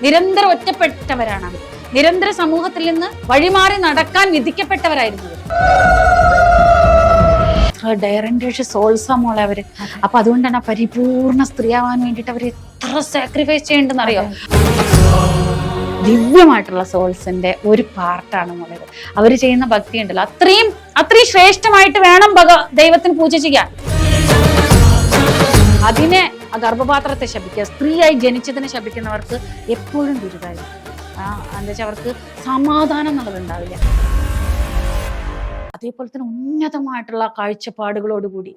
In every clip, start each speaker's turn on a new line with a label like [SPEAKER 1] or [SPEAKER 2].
[SPEAKER 1] നിരന്തരം ഒറ്റപ്പെട്ടവരാണ് അവർ. നിരന്തര സമൂഹത്തിൽ നിന്ന് വഴിമാറി നടക്കാൻ വിധിക്കപ്പെട്ടവരായിരുന്നു ഡയറൻറ്റേഴ്സ് സോൾസാ മോളെ അവര്. അപ്പൊ അതുകൊണ്ടാണ് പരിപൂർണ സ്ത്രീയാവാൻ വേണ്ടിയിട്ട് അവർ എത്ര സാക്രിഫൈസ് ചെയ്യേണ്ടെന്ന് അറിയാം. ദിവ്യമായിട്ടുള്ള സോൾസിന്റെ ഒരു പാർട്ടാണ് മോളെ അവര് ചെയ്യുന്ന ഭക്തി ഉണ്ടല്ലോ, അത്രയും ശ്രേഷ്ഠമായിട്ട് വേണം ദൈവത്തിന് പൂജ ചെയ്യാൻ. അതിനെ ആ ഗർഭപാത്രത്തെ ശപിക്കുക, സ്ത്രീയായി ജനിച്ചതിനെ ശപിക്കുന്നവർക്ക് എപ്പോഴും ദുരിതമായിരിക്കും. എന്താ വെച്ചാൽ അവർക്ക് സമാധാനം എന്നുള്ളത് ഉണ്ടാവില്ല. അതേപോലെ തന്നെ ഉന്നതമായിട്ടുള്ള കാഴ്ചപ്പാടുകളോടുകൂടി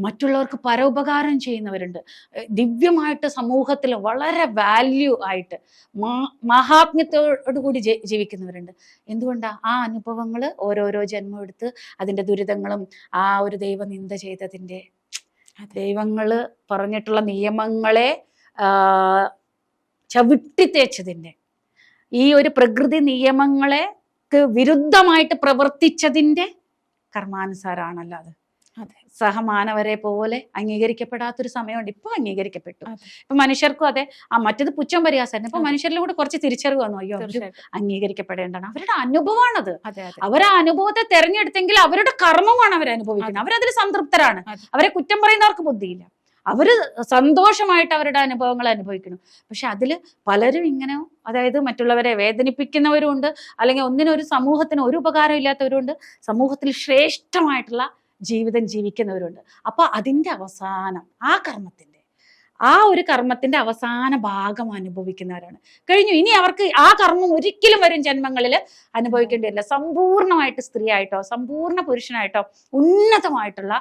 [SPEAKER 1] മറ്റുള്ളവർക്ക് പരോപകാരം ചെയ്യുന്നവരുണ്ട്. ദിവ്യമായിട്ട് സമൂഹത്തിൽ വളരെ വാല്യൂ ആയിട്ട് മഹാത്മ്യത്തോടുകൂടി ജീവിക്കുന്നവരുണ്ട്. എന്തുകൊണ്ടാ? ആ അനുഭവങ്ങൾ ഓരോരോ ജന്മം എടുത്ത് അതിൻ്റെ ദുരിതങ്ങളും ആ ഒരു ദൈവനിന്ദ ചെയ്തതിൻ്റെ, ദൈവങ്ങള് പറഞ്ഞിട്ടുള്ള നിയമങ്ങളെ ചവിട്ടിത്തേച്ചതിൻ്റെ, ഈ ഒരു പ്രകൃതി നിയമങ്ങളെ വിരുദ്ധമായിട്ട് പ്രവർത്തിച്ചതിന്റെ കർമാനുസാരാണല്ലോ അത്. അതെ, സഹമാനവരെ പോലെ അംഗീകരിക്കപ്പെടാത്തൊരു സമയമുണ്ട്. ഇപ്പൊ അംഗീകരിക്കപ്പെട്ടു. ഇപ്പൊ മനുഷ്യർക്കും അതെ, മറ്റത് പുച്ഛം പരിഹാസമായിരുന്നു. ഇപ്പൊ മനുഷ്യരിലൂടെ കുറച്ച് തിരിച്ചറിവ് വന്നു, അയ്യോ അംഗീകരിക്കപ്പെടേണ്ടതാണ്. അവരുടെ അനുഭവമാണത്. അവർ ആ അനുഭവത്തെ തെരഞ്ഞെടുത്തെങ്കിൽ അവരുടെ കർമ്മമാണ് അവർ അനുഭവിക്കുന്നത്. അവരതിൽ സംതൃപ്തരാണ്. അവരെ കുറ്റം പറയുന്നവർക്ക് ബുദ്ധിയില്ല. അവര് സന്തോഷമായിട്ട് അവരുടെ അനുഭവങ്ങൾ അനുഭവിക്കണം. പക്ഷെ അതില് പലരും ഇങ്ങനെ, അതായത് മറ്റുള്ളവരെ വേദനിപ്പിക്കുന്നവരുണ്ട്, അല്ലെങ്കിൽ ഒന്നിനൊരു സമൂഹത്തിന് ഒരു ഉപകാരം ഇല്ലാത്തവരുണ്ട്, സമൂഹത്തിൽ ശ്രേഷ്ഠമായിട്ടുള്ള ജീവിതം ജീവിക്കുന്നവരുണ്ട്. അപ്പൊ അതിന്റെ അവസാനം ആ ഒരു കർമ്മത്തിന്റെ അവസാന ഭാഗം അനുഭവിക്കുന്നവരാണ്. കഴിഞ്ഞു. ഇനി അവർക്ക് ആ കർമ്മം ഒരിക്കലും വരും ജന്മങ്ങളിൽ അനുഭവിക്കേണ്ടി വരില്ല. സമ്പൂർണമായിട്ട് സ്ത്രീ ആയിട്ടോ സമ്പൂർണ്ണ പുരുഷനായിട്ടോ ഉന്നതമായിട്ടുള്ള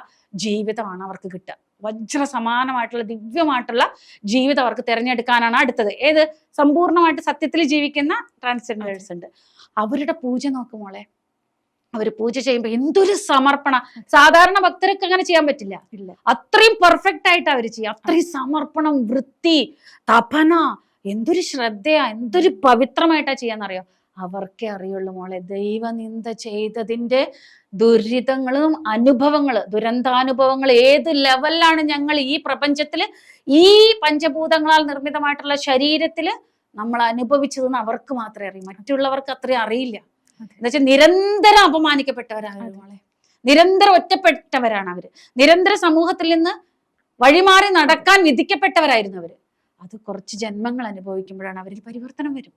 [SPEAKER 1] ജീവിതമാണ് അവർക്ക് കിട്ടുക. വജ്ര സമാനമായിട്ടുള്ള ദിവ്യമായിട്ടുള്ള ജീവിതം അവർക്ക് തിരഞ്ഞെടുക്കാനാണ് അടുത്തത്. ഏത്? സമ്പൂർണമായിട്ട് സത്യത്തിൽ ജീവിക്കുന്ന ട്രാൻസ്ജെൻഡേഴ്സ് ഉണ്ട്. അവരുടെ പൂജ നോക്കുമോളെ, അവർ പൂജ ചെയ്യുമ്പോൾ എന്തൊരു സമർപ്പണ. സാധാരണ ഭക്തർക്ക് അങ്ങനെ ചെയ്യാൻ പറ്റില്ല. അത്രയും പെർഫെക്റ്റ് ആയിട്ട് അവർ ചെയ്യും. അത്രയും സമർപ്പണം, വൃത്തി, തപന, എന്തൊരു ശ്രദ്ധയാ, എന്തൊരു പവിത്രമായിട്ടാ ചെയ്യാന്നറിയോ? അവർക്കേ അറിയുള്ളൂ മോളെ. ദൈവനിന്ദ ചെയ്തതിന്റെ ദുരിതങ്ങളും ദുരന്താനുഭവങ്ങൾ ഏത് ലെവലിലാണ് ഞങ്ങൾ ഈ പ്രപഞ്ചത്തില് ഈ പഞ്ചഭൂതങ്ങളാൽ നിർമ്മിതമായിട്ടുള്ള ശരീരത്തില് നമ്മൾ അനുഭവിച്ചതെന്ന് അവർക്ക് മാത്രമേ അറിയൂ. മറ്റുള്ളവർക്ക് അത്രയും അറിയില്ല. എന്നുവെച്ചാൽ നിരന്തരം അപമാനിക്കപ്പെട്ടവരാണ് മോളെ. നിരന്തരം ഒറ്റപ്പെട്ടവരാണ് അവര്. നിരന്തര സമൂഹത്തിൽ നിന്ന് വഴിമാറി നടക്കാൻ വിധിക്കപ്പെട്ടവരായിരുന്നു അവര്. അത് കുറച്ച് ജന്മങ്ങൾ അനുഭവിക്കുമ്പോഴാണ് അവരിൽ പരിവർത്തനം വരും.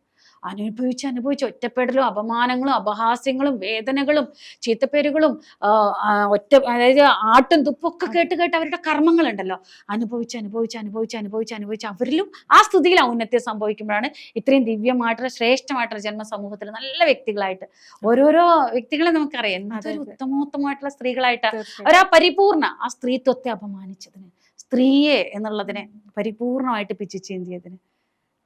[SPEAKER 1] അനുഭവിച്ച് ഒറ്റപ്പെടലും അപമാനങ്ങളും അപഹാസ്യങ്ങളും വേദനകളും ചീത്തപ്പേരുകളും അതായത് ആട്ടും തുപ്പൊക്കെ കേട്ട് അവരുടെ കർമ്മങ്ങളുണ്ടല്ലോ അനുഭവിച്ച് അവരിലും ആ സ്ഥിതിയിൽ ഔന്നത്യം സംഭവിക്കുമ്പോഴാണ് ഇത്രയും ദിവ്യമായിട്ടുള്ള ശ്രേഷ്ഠമായിട്ടുള്ള ജന്മ സമൂഹത്തിൽ നല്ല വ്യക്തികളായിട്ട് ഓരോരോ വ്യക്തികളെ നമുക്കറിയാം. എന്തൊരു ഉത്തമോത്തമായിട്ടുള്ള സ്ത്രീകളായിട്ട് അവരാ പരിപൂർണ ആ സ്ത്രീത്വത്തെ അപമാനിച്ചതിന്, സ്ത്രീയെ എന്നുള്ളതിനെ പരിപൂർണമായിട്ട് പിച്ചിച്ചേന്തിയതിന്,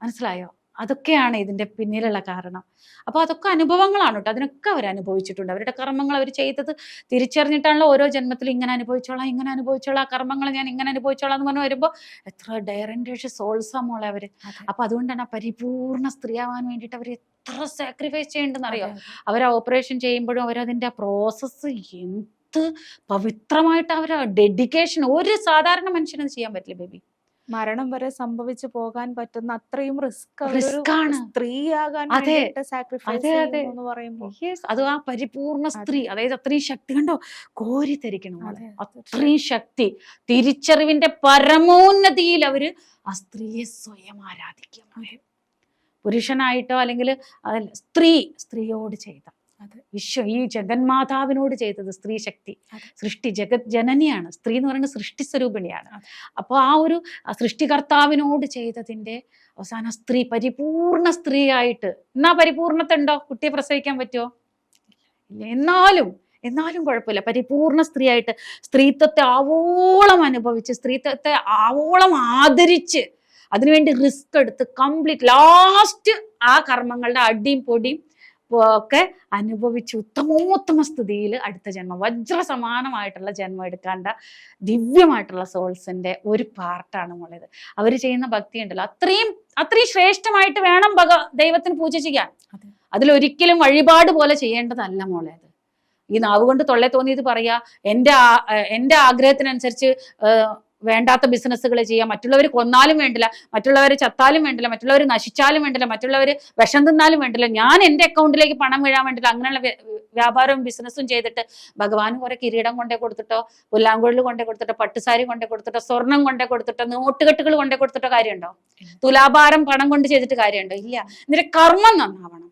[SPEAKER 1] മനസ്സിലായോ? അതൊക്കെയാണ് ഇതിന്റെ പിന്നിലുള്ള കാരണം. അപ്പൊ അതൊക്കെ അനുഭവങ്ങളാണ് കേട്ടോ. അതിനൊക്കെ അവർ അനുഭവിച്ചിട്ടുണ്ട്. അവരുടെ കർമ്മങ്ങൾ അവർ ചെയ്തത് തിരിച്ചറിഞ്ഞിട്ടാണല്ലോ ഓരോ ജന്മത്തിലും ഇങ്ങനെ അനുഭവിച്ചോളാം കർമ്മങ്ങൾ ഞാൻ ഇങ്ങനെ അനുഭവിച്ചോളാം എന്ന് പറഞ്ഞു വരുമ്പോൾ എത്ര ഡയറൻറ്റേഴ്സ് സോൾസാ മോളെ അവര്. അപ്പൊ അതുകൊണ്ടാണ് പരിപൂർണ സ്ത്രീയാവാൻ വേണ്ടിയിട്ട് അവർ എത്ര സാക്രിഫൈസ് ചെയ്യേണ്ടെന്ന് അറിയോ? അവർ ഓപ്പറേഷൻ ചെയ്യുമ്പോഴും അവരതിന്റെ പ്രോസസ്സ് എന്ത് പവിത്രമായിട്ട് അവര് ഡെഡിക്കേഷൻ ഒരു സാധാരണ മനുഷ്യനത് ചെയ്യാൻ പറ്റില്ല ബേബി.
[SPEAKER 2] മരണം വരെ സംഭവിച്ചു പോകാൻ പറ്റുന്ന അത്രയും റിസ്ക്
[SPEAKER 1] ആണ്
[SPEAKER 2] സ്ത്രീയാകാൻ
[SPEAKER 1] അത് ആ പരിപൂർണ സ്ത്രീ, അതായത് അത്രയും ശക്തി കണ്ടോ കോരിത്തരിക്കണം. അത്രയും ശക്തി, തിരിച്ചറിവിന്റെ പരമോന്നതിയിൽ അവര് ആ സ്ത്രീയെ സ്വയം ആരാധിക്കുക. പുരുഷനായിട്ടോ അല്ലെങ്കിൽ സ്ത്രീയോട് ചെയ്ത ഈ ജഗന്മാതാവിനോട് ചെയ്തത് സ്ത്രീ ശക്തി, സൃഷ്ടി ജഗത് ജനനിയാണ്. സ്ത്രീ എന്ന് പറയുന്നത് സൃഷ്ടി സ്വരൂപിണിയാണ്. അപ്പോൾ ആ ഒരു സൃഷ്ടികർത്താവിനോട് ചെയ്തതിന്റെ അവസാന സ്ത്രീ പരിപൂർണ സ്ത്രീ ആയിട്ട്. എന്നാ പരിപൂർണത ഉണ്ടോ? കുട്ടിയെ പ്രസവിക്കാൻ പറ്റുമോ? ഇല്ല. എന്നാലും കുഴപ്പമില്ല. പരിപൂർണ സ്ത്രീ ആയിട്ട് സ്ത്രീത്വത്തെ ആവോളം അനുഭവിച്ച്, സ്ത്രീത്വത്തെ ആവോളം ആദരിച്ച്, അതിനുവേണ്ടി റിസ്ക് എടുത്ത് കംപ്ലീറ്റ് ലാസ്റ്റ് ആ കർമ്മങ്ങളുടെ അടിയും പൊടിയും ഒക്കെ അനുഭവിച്ച് ഉത്തമോത്തമ സ്ഥിതിയിൽ അടുത്ത ജന്മം വജ്ര സമാനമായിട്ടുള്ള ജന്മം എടുക്കേണ്ട ദിവ്യമായിട്ടുള്ള സോൾസിന്റെ ഒരു പാർട്ടാണ് മോളേത്. അവർ ചെയ്യുന്ന ഭക്തി ഉണ്ടല്ലോ, അത്രയും ശ്രേഷ്ഠമായിട്ട് വേണം ദൈവത്തിന് പൂജ ചെയ്യാൻ. അതിലൊരിക്കലും വഴിപാട് പോലെ ചെയ്യേണ്ടതല്ല മോളേത്. ഈ നാവ് കൊണ്ട് തൊള്ളെ തോന്നിയത് പറയാ, എൻ്റെ ആഗ്രഹത്തിനനുസരിച്ച് വേണ്ടാത്ത ബിസിനസ്സുകൾ ചെയ്യാം, മറ്റുള്ളവർ കൊന്നാലും വേണ്ടില്ല, മറ്റുള്ളവർ ചത്താലും വേണ്ടില്ല, മറ്റുള്ളവർ നശിച്ചാലും വേണ്ടില്ല, മറ്റുള്ളവർ വിഷം തിന്നാലും വേണ്ടില്ല, ഞാൻ എൻ്റെ അക്കൗണ്ടിലേക്ക് പണം വീഴാൻ വേണ്ടില്ല, അങ്ങനെയുള്ള വ്യാപാരവും ബിസിനസ്സും ചെയ്തിട്ട് ഭഗവാന് കുറെ കിരീടം കൊണ്ടേ കൊടുത്തിട്ടോ, പുല്ലാങ്കുഴൽ കൊണ്ടേ കൊടുത്തിട്ടോ, പട്ടുസാരി കൊണ്ടേ കൊടുത്തിട്ടോ, സ്വർണം കൊണ്ടേ കൊടുത്തിട്ടോ, നോട്ടുകെട്ടുകൾ കൊണ്ടേ കൊടുത്തിട്ടോ കാര്യമുണ്ടോ? തുലാഭാരം പണം കൊണ്ട് ചെയ്തിട്ട് കാര്യമുണ്ടോ? ഇല്ല. എന്നിട്ട് കർമ്മം നന്നാവണം.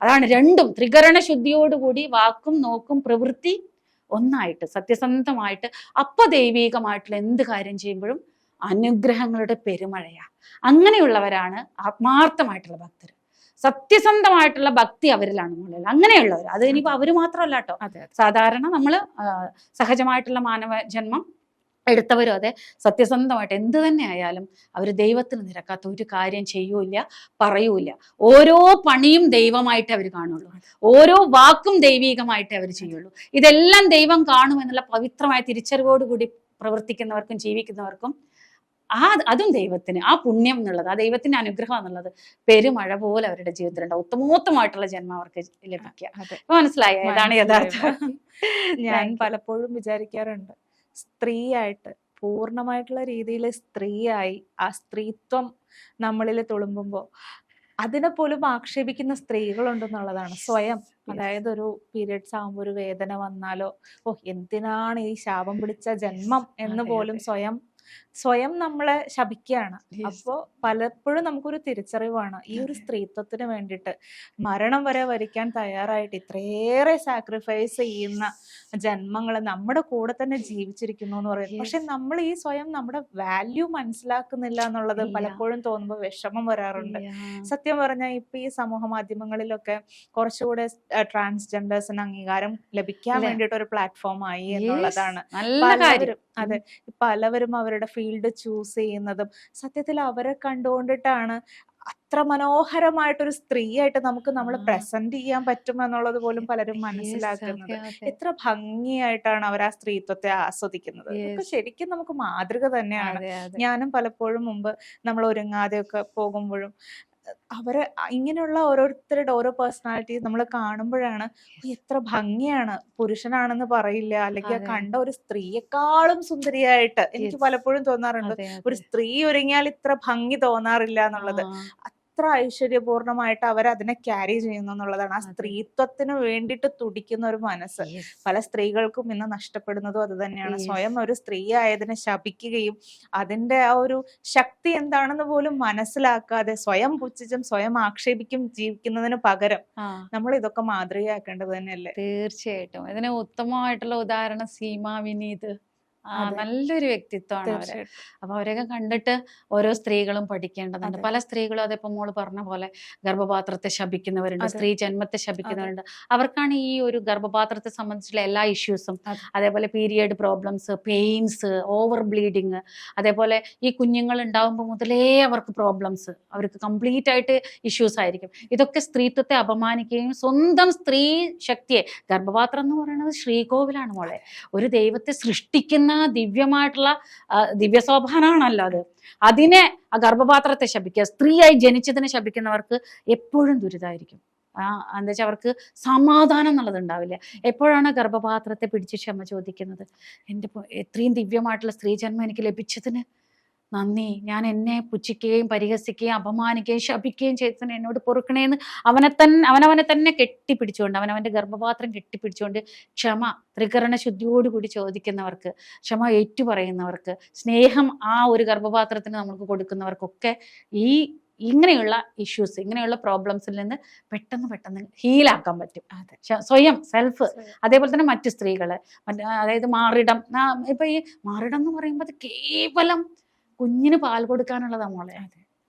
[SPEAKER 1] അതാണ് രണ്ടും ത്രികരണ ശുദ്ധിയോടുകൂടി വാക്കും നോക്കും പ്രവൃത്തി ഒന്നായിട്ട് സത്യസന്ധമായിട്ട് ദൈവീകമായിട്ടുള്ള എന്ത് കാര്യം ചെയ്യുമ്പോഴും അനുഗ്രഹങ്ങളുടെ പെരുമഴയാ. അങ്ങനെയുള്ളവരാണ് ആത്മാർത്ഥമായിട്ടുള്ള ഭക്തർ. സത്യസന്ധമായിട്ടുള്ള ഭക്തി അവരിലാണ് മുകളിൽ. അങ്ങനെയുള്ളവർ, അത് ഇനിയിപ്പോ അവര് മാത്രമല്ല കേട്ടോ, സാധാരണ നമ്മള് സഹജമായിട്ടുള്ള മാനവ ജന്മം എടുത്തവരും അതെ സത്യസന്ധമായിട്ട് എന്ത് തന്നെ ആയാലും അവർ ദൈവത്തിന് നിരക്കാത്ത ഒരു കാര്യം ചെയ്യൂല, പറയൂല. ഓരോ പണിയും ദൈവമായിട്ട് അവർ കാണുള്ളൂ, ഓരോ വാക്കും ദൈവീകമായിട്ട് അവർ ചെയ്യുള്ളൂ. ഇതെല്ലാം ദൈവം കാണുമെന്നുള്ള പവിത്രമായ തിരിച്ചറിവോടുകൂടി പ്രവർത്തിക്കുന്നവർക്കും ജീവിക്കുന്നവർക്കും അതും ദൈവത്തിന് ആ പുണ്യം എന്നുള്ളത്, ആ ദൈവത്തിന്റെ അനുഗ്രഹം എന്നുള്ളത് പെരുമഴ പോലെ അവരുടെ ജീവിതത്തിലുണ്ടാവും. ഉത്തമോത്തമായിട്ടുള്ള ജന്മം അവർക്ക് ലഭിക്കുക. മനസ്സിലായോ ഏതാണ് യഥാർത്ഥം?
[SPEAKER 2] ഞാൻ പലപ്പോഴും വിചാരിക്കാറുണ്ട്, സ്ത്രീയായിട്ട് പൂർണ്ണമായിട്ടുള്ള രീതിയിൽ സ്ത്രീയായി ആ സ്ത്രീത്വം നമ്മളിൽ തുളുമ്പുമ്പോൾ അതിനെ പോലും ആക്ഷേപിക്കുന്ന സ്ത്രീകളുണ്ടെന്നുള്ളതാണ്. സ്വയം, അതായത് ഒരു പീരിയഡ്സ് ആകുമ്പോൾ ഒരു വേദന വന്നാലോ, എന്തിനാണ് ഈ ശാപം പിടിച്ച ജന്മം എന്ന് പോലും സ്വയം നമ്മളെ ശപിക്കുകയാണ്. അപ്പോൾ പലപ്പോഴും നമുക്കൊരു തിരിച്ചറിവാണ്, ഈ ഒരു സ്ത്രീത്വത്തിന് വേണ്ടിയിട്ട് മരണം വരെ വരിക്കാൻ തയ്യാറായിട്ട് ഇത്രയേറെ സാക്രിഫൈസ് ചെയ്യുന്ന ജന്മങ്ങൾ നമ്മുടെ കൂടെ തന്നെ ജീവിച്ചിരിക്കുന്നു എന്ന് പറയുന്നത്. പക്ഷെ നമ്മൾ ഈ സ്വയം നമ്മുടെ വാല്യൂ മനസ്സിലാക്കുന്നില്ല എന്നുള്ളത് പലപ്പോഴും തോന്നുമ്പോൾ വിഷമം വരാറുണ്ട്. സത്യം പറഞ്ഞാൽ ഇപ്പൊ ഈ സമൂഹ മാധ്യമങ്ങളിലൊക്കെ കുറച്ചുകൂടെ ട്രാൻസ്ജെൻഡേഴ്സിന് അംഗീകാരം ലഭിക്കാൻ വേണ്ടിയിട്ട് ഒരു പ്ലാറ്റ്ഫോം ആയി എന്നുള്ളതാണ്. അതെ, പലവരും അവരുടെ ഫീൽഡ് ചൂസ് ചെയ്യുന്നതും സത്യത്തിൽ അവരെ കണ്ടുകൊണ്ടിട്ടാണ് അത്ര മനോഹരമായിട്ടൊരു സ്ത്രീയായിട്ട് നമുക്ക് നമ്മളെ പ്രസന്റ് ചെയ്യാൻ പറ്റും എന്നുള്ളത് പോലും പലരും മനസ്സിലാക്കുന്നത്. എത്ര ഭംഗിയായിട്ടാണ് അവർ ആ സ്ത്രീത്വത്തെ ആസ്വദിക്കുന്നത്. ഇതൊക്കെ ശരിക്കും നമുക്ക് മാതൃക തന്നെയാണ്. ഞാനും പലപ്പോഴും മുമ്പ് നമ്മൾ ഒരുങ്ങാതെയൊക്കെ പോകുമ്പോഴും അവരെ ഇങ്ങനെയുള്ള ഓരോരുത്തരുടെ ഓരോ പേഴ്സണാലിറ്റി നമ്മൾ കാണുമ്പോഴാണ് എത്ര ഭംഗിയാണ്, പുരുഷനാണെന്ന് പറയില്ല, അല്ലെങ്കിൽ കണ്ട ഒരു സ്ത്രീയെക്കാളും സുന്ദരിയായിട്ട് എനിക്ക് പലപ്പോഴും തോന്നാറുണ്ട്. ഒരു സ്ത്രീ ഒരുങ്ങിയാൽ ഇത്ര ഭംഗി തോന്നാറില്ല എന്നുള്ളത്. അത്ര ഐശ്വര്യപൂർണമായിട്ട് അവർ അതിനെ ക്യാരി ചെയ്യുന്നു എന്നുള്ളതാണ്. ആ സ്ത്രീത്വത്തിന് വേണ്ടിയിട്ട് തുടിക്കുന്ന ഒരു മനസ്സ് പല സ്ത്രീകൾക്കും ഇന്ന് നഷ്ടപ്പെടുന്നതും അത് തന്നെയാണ്. സ്വയം ഒരു സ്ത്രീ ആയതിനെ ശപിക്കുകയും അതിന്റെ ആ ഒരു ശക്തി എന്താണെന്ന് പോലും മനസ്സിലാക്കാതെ സ്വയം പുച്ഛിച്ചും സ്വയം ആക്ഷേപിക്കും ജീവിക്കുന്നതിന് പകരം നമ്മൾ ഇതൊക്കെ മാതൃകയാക്കേണ്ടത് തന്നെയല്ലേ?
[SPEAKER 1] തീർച്ചയായിട്ടും. ഇതിന് ഉത്തമമായിട്ടുള്ള ഉദാഹരണം സീമ വിനീത്. നല്ലൊരു വ്യക്തിത്വമാണ് അവര്. അപ്പൊ അവരെയൊക്കെ കണ്ടിട്ട് ഓരോ സ്ത്രീകളും പഠിക്കേണ്ടതുണ്ട്. പല സ്ത്രീകളും അതിപ്പോ മോള് പറഞ്ഞ പോലെ ഗർഭപാത്രത്തെ ശപിക്കുന്നവരുണ്ട്, സ്ത്രീ ജന്മത്തെ ശപിക്കുന്നവരുണ്ട്. അവർക്കാണ് ഈ ഒരു ഗർഭപാത്രത്തെ സംബന്ധിച്ചുള്ള എല്ലാ ഇഷ്യൂസും, അതേപോലെ period problems, pains, over bleeding, അതേപോലെ ഈ കുഞ്ഞുങ്ങൾ ഉണ്ടാവുമ്പോൾ മുതലേ അവർക്ക് പ്രോബ്ലംസ്, അവർക്ക് കംപ്ലീറ്റ് ആയിട്ട് ഇഷ്യൂസ് ആയിരിക്കും. ഇതൊക്കെ സ്ത്രീത്വത്തെ അപമാനിക്കുകയും സ്വന്തം സ്ത്രീ ശക്തിയെ, ഗർഭപാത്രം എന്ന് പറയുന്നത് ശ്രീകോവിലാണ് മോളെ, ഒരു ദൈവത്തെ സൃഷ്ടിക്കുന്ന ദിവ്യമായിട്ടുള്ള ദിവ്യ സോപാനമാണല്ലോ അത്. അതിനെ ആ ഗർഭപാത്രത്തെ ശപിക്കുക, സ്ത്രീയായി ജനിച്ചതിനെ ശപിക്കുന്നവർക്ക് എപ്പോഴും ദുരിതമായിരിക്കും. എന്താ വെച്ചാൽ അവർക്ക് സമാധാനം എന്നുള്ളത് ഉണ്ടാവില്ല. എപ്പോഴാണ് ഗർഭപാത്രത്തെ പിടിച്ച് ക്ഷമ ചോദിക്കുന്നത്? എൻ്റെ എത്രയും ദിവ്യമായിട്ടുള്ള സ്ത്രീ ജന്മം എനിക്ക് ലഭിച്ചതിന് നന്ദി, ഞാൻ എന്നെ പുച്ഛിക്കുകയും പരിഹസിക്കുകയും അപമാനിക്കുകയും ശപിക്കുകയും ചെയ്തതിന് എന്നോട് പൊറുക്കണേന്ന് അവനവനെ തന്നെ കെട്ടിപ്പിടിച്ചുകൊണ്ട്, അവനവൻ്റെ ഗർഭപാത്രം കെട്ടിപ്പിടിച്ചുകൊണ്ട് ക്ഷമ ത്രികരണ ശുദ്ധിയോടുകൂടി ചോദിക്കുന്നവർക്ക്, ക്ഷമ ഏറ്റുപറയുന്നവർക്ക്, സ്നേഹം ആ ഒരു ഗർഭപാത്രത്തിന് നമുക്ക് കൊടുക്കുന്നവർക്കൊക്കെ ഇങ്ങനെയുള്ള ഇഷ്യൂസ്, ഇങ്ങനെയുള്ള പ്രോബ്ലംസിൽ നിന്ന് പെട്ടെന്ന് ഹീലാക്കാൻ പറ്റും. സ്വയം സെൽഫ്. അതേപോലെ തന്നെ മറ്റു സ്ത്രീകള്, അതായത് മാറിടം. ഇപ്പൊ ഈ മാറിടം എന്ന് പറയുമ്പോൾ അത് കേവലം കുഞ്ഞിന് പാൽ കൊടുക്കാനുള്ളതാ മോളെ.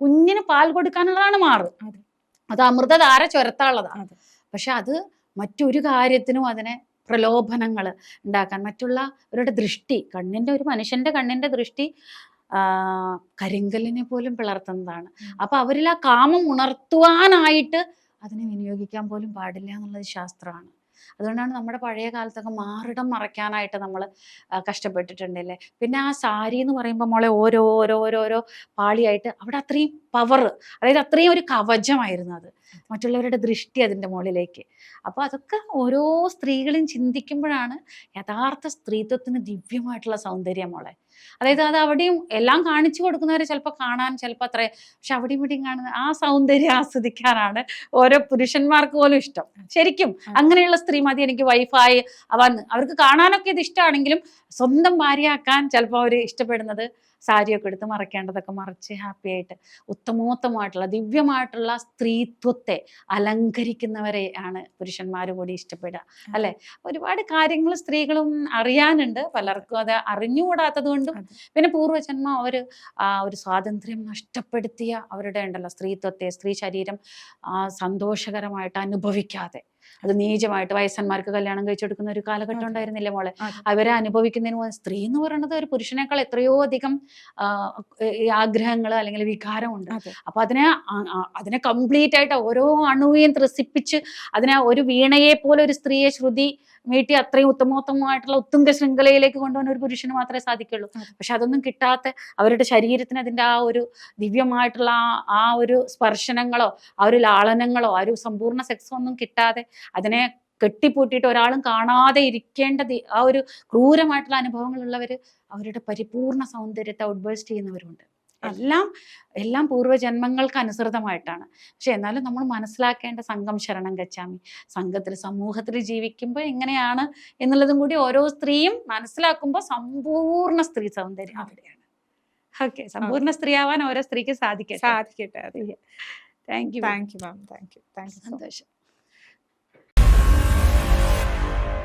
[SPEAKER 1] കുഞ്ഞിന് പാൽ കൊടുക്കാനുള്ളതാണ് മാറ്. അത് അമൃതധാര ചുരത്താനുള്ളതാണ്. പക്ഷെ അത് മറ്റൊരു കാര്യത്തിനും അതിനെ പ്രലോഭനങ്ങൾ ഉണ്ടാക്കാൻ, മറ്റുള്ളവരുടെ ദൃഷ്ടി, ഒരു മനുഷ്യന്റെ കണ്ണിന്റെ ദൃഷ്ടി കരിങ്കല്ലിനെ പോലും പിളർത്തുന്നതാണ്. അപ്പൊ അവരിൽ ആ കാമം ഉണർത്തുവാനായിട്ട് അതിനെ വിനിയോഗിക്കാൻ പോലും പാടില്ല എന്നുള്ളത് ശാസ്ത്രമാണ്. അതുകൊണ്ടാണ് നമ്മുടെ പഴയ കാലത്തൊക്കെ മാറിടം മറയ്ക്കാനായിട്ട് നമ്മൾ കഷ്ടപ്പെട്ടിട്ടുണ്ടല്ലേ. പിന്നെ ആ സാരി എന്ന് പറയുമ്പോൾ മോളെ ഓരോ പാളിയായിട്ട് അവിടെ അത്രയും പവർ, അതായത് അത്രയും ഒരു കവചമായിരുന്നു അത്, മറ്റുള്ളവരുടെ ദൃഷ്ടി അതിൻ്റെ മുകളിലേക്ക്. അപ്പോൾ അതൊക്കെ ഓരോ സ്ത്രീകളും ചിന്തിക്കുമ്പോഴാണ് യഥാർത്ഥ സ്ത്രീത്വത്തിന് ദിവ്യമായിട്ടുള്ള സൗന്ദര്യം മോളെ. അതായത് അത് അവിടെയും എല്ലാം കാണിച്ചു കൊടുക്കുന്നവരെ ചിലപ്പോൾ കാണാൻ ചിലപ്പോൾ അത്ര, പക്ഷെ അവിടെയും ഇവിടെയും കാണുന്ന ആ സൗന്ദര്യം ആസ്വദിക്കാനാണ് ഓരോ പുരുഷന്മാർക്ക് പോലും ഇഷ്ടം. ശരിക്കും അങ്ങനെയുള്ള സ്ത്രീ മതി എനിക്ക് വൈഫായി അവർക്ക് കാണാനൊക്കെ ഇത് ഇഷ്ടമാണെങ്കിലും സ്വന്തം ഭാര്യയാക്കാൻ ചിലപ്പോൾ അവർ ഇഷ്ടപ്പെടുന്നത് സാരിയൊക്കെ എടുത്ത് മറക്കേണ്ടതൊക്കെ മറച്ച് ഹാപ്പി ആയിട്ട് ഉത്തമോത്തമായിട്ടുള്ള ദിവ്യമായിട്ടുള്ള സ്ത്രീത്വത്തെ അലങ്കരിക്കുന്നവരെ ആണ് പുരുഷന്മാർ കൂടി ഇഷ്ടപ്പെടുക അല്ലെ. ഒരുപാട് കാര്യങ്ങൾ സ്ത്രീകളും അറിയാനുണ്ട്, പലർക്കും അത് അറിഞ്ഞുകൂടാത്തത് കൊണ്ടും പിന്നെ പൂർവ്വജന്മം അവർ ഒരു സ്വാതന്ത്ര്യം നഷ്ടപ്പെടുത്തിയ അവരുടെ ഉണ്ടല്ലോ സ്ത്രീത്വത്തെ, സ്ത്രീ ശരീരം സന്തോഷകരമായിട്ട് അനുഭവിക്കാതെ അത് നീചമായിട്ട് വയസ്സന്മാർക്ക് കല്യാണം കഴിച്ചു കൊടുക്കുന്ന ഒരു കാലഘട്ടം ഉണ്ടായിരുന്നില്ലേ മോളെ. അവരെ അനുഭവിക്കുന്നതിന് സ്ത്രീ എന്ന് പറയുന്നത് ഒരു പുരുഷനേക്കാൾ എത്രയോ അധികം ആഗ്രഹങ്ങൾ അല്ലെങ്കിൽ വികാരമുണ്ട്. അപ്പൊ അതിനെ കംപ്ലീറ്റ് ആയിട്ട് ഓരോ അണുവേയും ത്രസിപ്പിച്ച് അതിനെ ഒരു വീണയെ പോലെ ഒരു സ്ത്രീയെ ശ്രുതി മീട്ടി അത്രയും ഉത്തമോത്തമമായിട്ടുള്ള ഉത്തുംഗ ശൃംഖലയിലേക്ക് കൊണ്ടുപോകാൻ ഒരു പുരുഷന് മാത്രമേ സാധിക്കുള്ളൂ. പക്ഷെ അതൊന്നും കിട്ടാത്ത അവരുടെ ശരീരത്തിന് അതിൻ്റെ ആ ഒരു ദിവ്യമായിട്ടുള്ള ആ ഒരു സ്പർശനങ്ങളോ ആ ഒരു ലാളനങ്ങളോ ആ ഒരു സമ്പൂർണ്ണ സെക്സോ ഒന്നും കിട്ടാതെ അതിനെ കെട്ടിപ്പൂട്ടിയിട്ട് ഒരാളും കാണാതെ ഇരിക്കേണ്ടത് ആ ഒരു ക്രൂരമായിട്ടുള്ള അനുഭവങ്ങളുള്ളവർ അവരുടെ പരിപൂർണ സൗന്ദര്യത്തെ ഔട്ട്ബേഴ്സ്റ്റ് ചെയ്യുന്നവരുണ്ട്. എല്ലാം പൂർവ്വജന്മങ്ങൾക്ക് അനുസൃതമായിട്ടാണ്. പക്ഷെ എന്നാലും നമ്മൾ മനസ്സിലാക്കേണ്ട സംഘം ശരണം ഗച്ഛാമി, സംഘത്തിൽ സമൂഹത്തിൽ ജീവിക്കുമ്പോൾ എങ്ങനെയാണ് എന്നുള്ളതും കൂടി ഓരോ സ്ത്രീയും മനസ്സിലാക്കുമ്പോൾ സമ്പൂർണ്ണ സ്ത്രീ സൗന്ദര്യം അവിടെയാണ്. ഓക്കെ, സമ്പൂർണ്ണ സ്ത്രീ ആവാൻ ഓരോ സ്ത്രീക്ക് സാധിക്കട്ടെ.
[SPEAKER 2] Thank you ma'am, thank you.
[SPEAKER 1] സന്തോഷം.